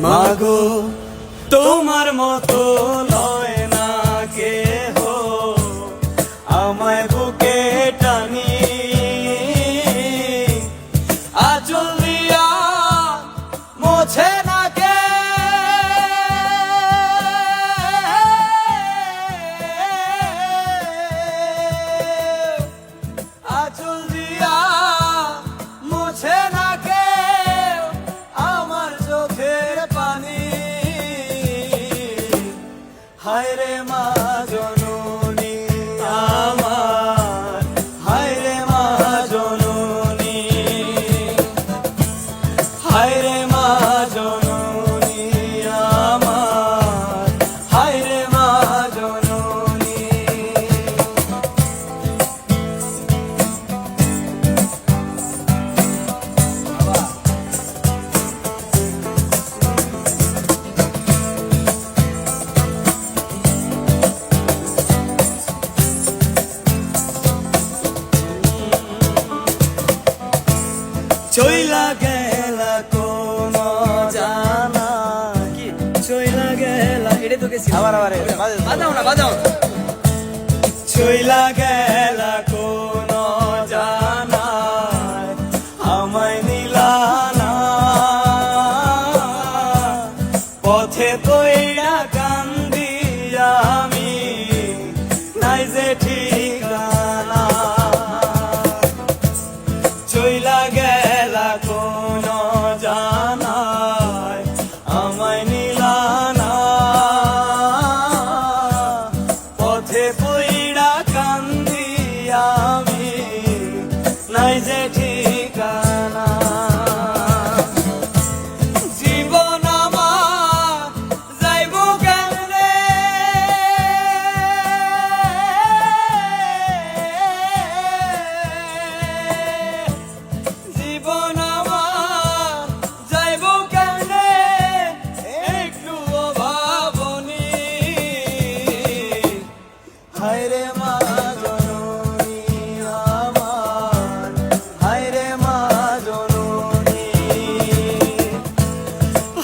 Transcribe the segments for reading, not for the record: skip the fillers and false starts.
মাগো তোমার মতো লয় না কেহ আমায় বুকে টানি আঁচল দিয়া মোছে না কে আঁচল দিয়া মোছে না কে আমার চোখের পানি হায় রে মা জননী আমার হায় রে মা জননী হায় রে মা জননী আমার হায় রে মা জননী চইলা গেলা কোন জানা কি চইলা গেলা এটা তো গেছি আবার বাজাও না বাজাও চইলা গেলা কোন জানা আমায় নিলা না পথে কইরা কান্দি আমি নাই যে ঠিকানা চইলা গেলা কোন জানায় আমায় নিলা না পথে পইড়া কান্দি আমি নাই যে ঠিকানা জীবন আমার যাইব কেমনে জীবন আমার যাইব কেমনে একটু ভাবনি হায় রে মা জননী আমার হায় রে মা জননী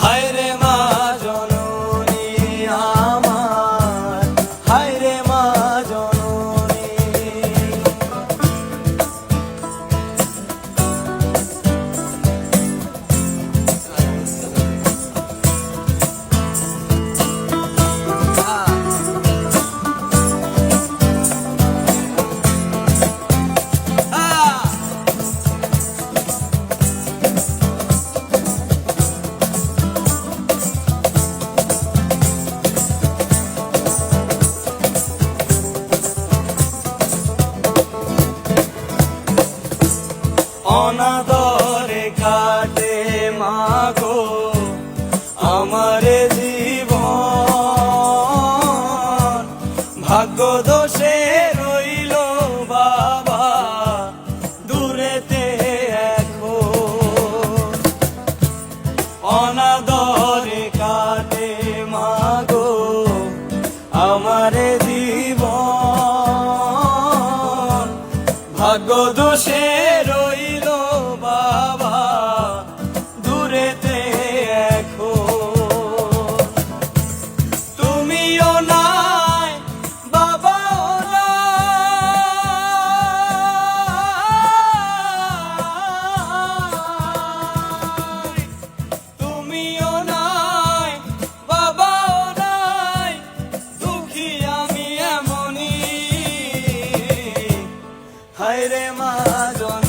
হায় রে মা জননী আমার হায় রে মা জননী অনাদরে কাটে মাগো আমারে জীবন ভাগ্য দোষে রইল বাবা দূরেতে এখন অনাদরে কাটে মাগো আমারে জীবন ভাগ্য দোষে রইল বাবা দূরেতে এখন তুমিও নাই বাবাও নাই তুমিও নাই বাবাও নাই দুঃখী আমি এমনই হায় রে মা জন